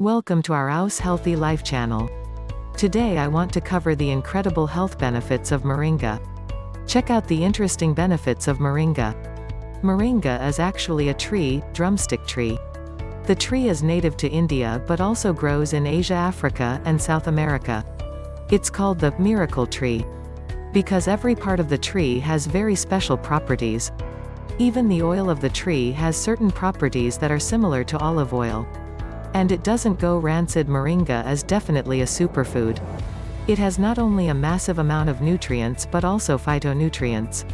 Welcome to our Aus Healthy Life channel. Today I want to cover the incredible health benefits of moringa. Check out the interesting benefits of moringa. Moringa is actually a tree, drumstick tree. The tree is native to India but also grows in Asia, Africa, and South America. It's called the miracle tree because every part of the tree has very special properties. Even the oil of the tree has certain properties that are similar to olive oil. And it doesn't go rancid. Moringa is definitely a superfood. It has not only a massive amount of nutrients but also phytonutrients.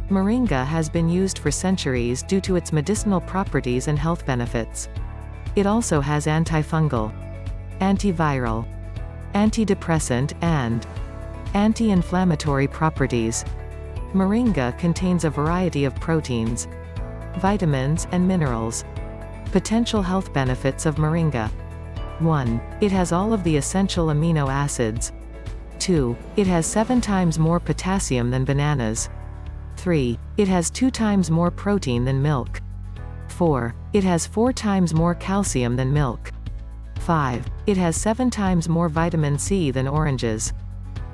Moringa has been used for centuries due to its medicinal properties and health benefits. It also has antifungal, antiviral, antidepressant, and anti-inflammatory properties. Moringa contains a variety of proteins, vitamins, and minerals. Potential health benefits of moringa. 1. It has all of the essential amino acids. 2. It has 7 times more potassium than bananas. 3. It has 2 times more protein than milk. 4. It has 4 times more calcium than milk. 5. It has 7 times more vitamin C than oranges.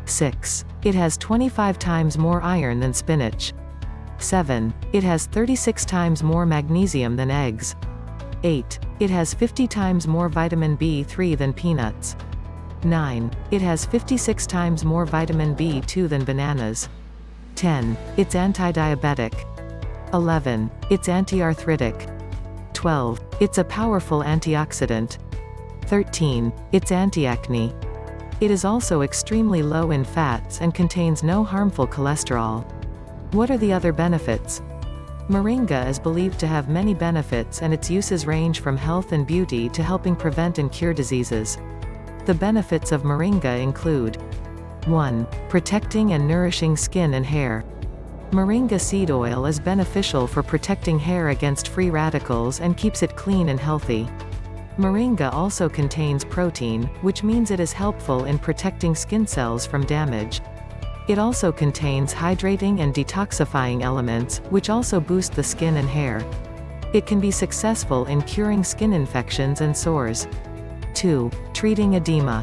6. It has 25 times more iron than spinach. 7. It has 36 times more magnesium than eggs. 8. It has 50 times more vitamin B3 than peanuts. 9. It has 56 times more vitamin B2 than bananas. 10. It's anti-diabetic. 11. It's anti-arthritic. 12. It's a powerful antioxidant. 13. It's anti-acne. It is also extremely low in fats and contains no harmful cholesterol. What are the other benefits? Moringa is believed to have many benefits and its uses range from health and beauty to helping prevent and cure diseases. The benefits of moringa include 1. Protecting and nourishing skin and hair. Moringa seed oil is beneficial for protecting hair against free radicals and keeps it clean and healthy. Moringa also contains protein, which means it is helpful in protecting skin cells from damage. It also contains hydrating and detoxifying elements, which also boost the skin and hair. It can be successful in curing skin infections and sores. 2. Treating edema.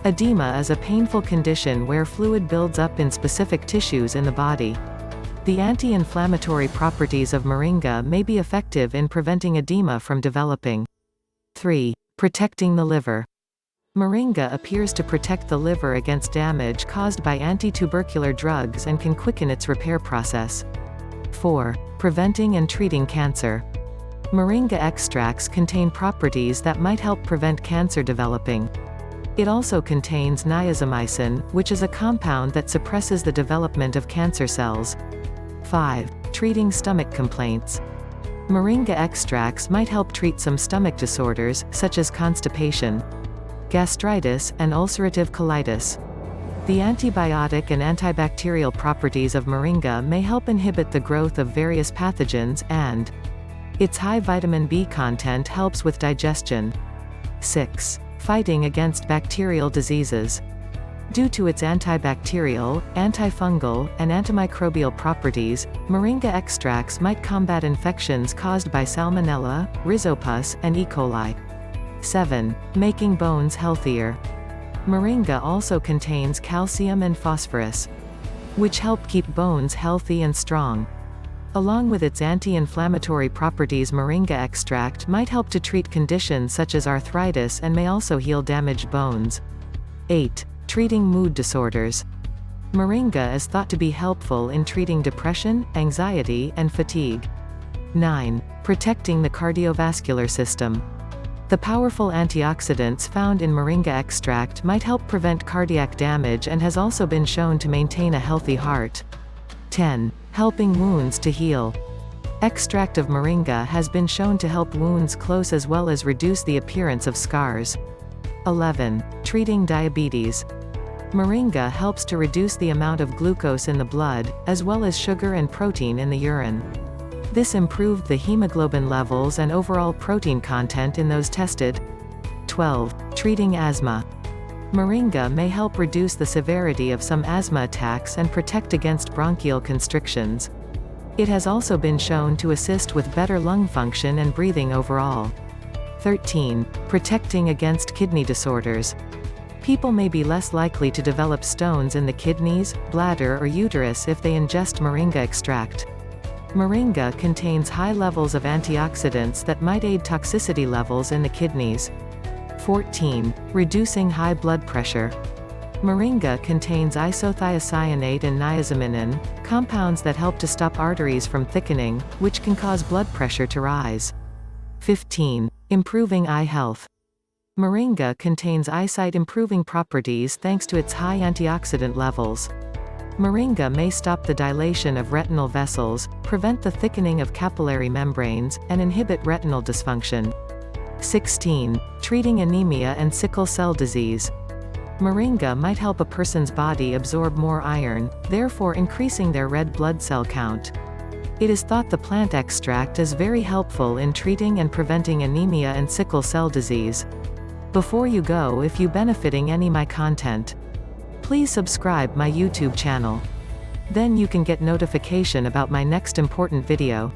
Edema is a painful condition where fluid builds up in specific tissues in the body. The anti-inflammatory properties of moringa may be effective in preventing edema from developing. 3. Protecting the liver. Moringa appears to protect the liver against damage caused by anti-tubercular drugs and can quicken its repair process. 4. Preventing and treating cancer. Moringa extracts contain properties that might help prevent cancer developing. It also contains niacinamide, which is a compound that suppresses the development of cancer cells. 5. Treating stomach complaints. Moringa extracts might help treat some stomach disorders, such as constipation, gastritis, and ulcerative colitis. The antibiotic and antibacterial properties of moringa may help inhibit the growth of various pathogens, and its high vitamin B content helps with digestion. 6. Fighting against bacterial diseases. Due to its antibacterial, antifungal, and antimicrobial properties, moringa extracts might combat infections caused by Salmonella, Rhizopus, and E. coli. 7. Making bones healthier. Moringa also contains calcium and phosphorus, which help keep bones healthy and strong. Along with its anti-inflammatory properties, moringa extract might help to treat conditions such as arthritis and may also heal damaged bones. 8. Treating mood disorders. Moringa is thought to be helpful in treating depression, anxiety, and fatigue. 9. Protecting the cardiovascular system. The powerful antioxidants found in moringa extract might help prevent cardiac damage and has also been shown to maintain a healthy heart. 10. Helping wounds to heal. Extract of moringa has been shown to help wounds close as well as reduce the appearance of scars. 11. Treating diabetes. Moringa helps to reduce the amount of glucose in the blood, as well as sugar and protein in the urine. This improved the hemoglobin levels and overall protein content in those tested. 12. Treating asthma. Moringa may help reduce the severity of some asthma attacks and protect against bronchial constrictions. It has also been shown to assist with better lung function and breathing overall. 13. Protecting against kidney disorders. People may be less likely to develop stones in the kidneys, bladder or uterus if they ingest moringa extract. Moringa contains high levels of antioxidants that might aid toxicity levels in the kidneys. 14. Reducing high blood pressure. Moringa contains isothiocyanate and niacinamide, compounds that help to stop arteries from thickening, which can cause blood pressure to rise. 15. Improving eye health. Moringa contains eyesight-improving properties thanks to its high antioxidant levels. Moringa may stop the dilation of retinal vessels, prevent the thickening of capillary membranes, and inhibit retinal dysfunction. 16. Treating anemia and sickle cell disease. Moringa might help a person's body absorb more iron, therefore increasing their red blood cell count. It is thought the plant extract is very helpful in treating and preventing anemia and sickle cell disease. Before you go, if you benefiting any my content, please subscribe my YouTube channel. Then you can get notification about my next important video.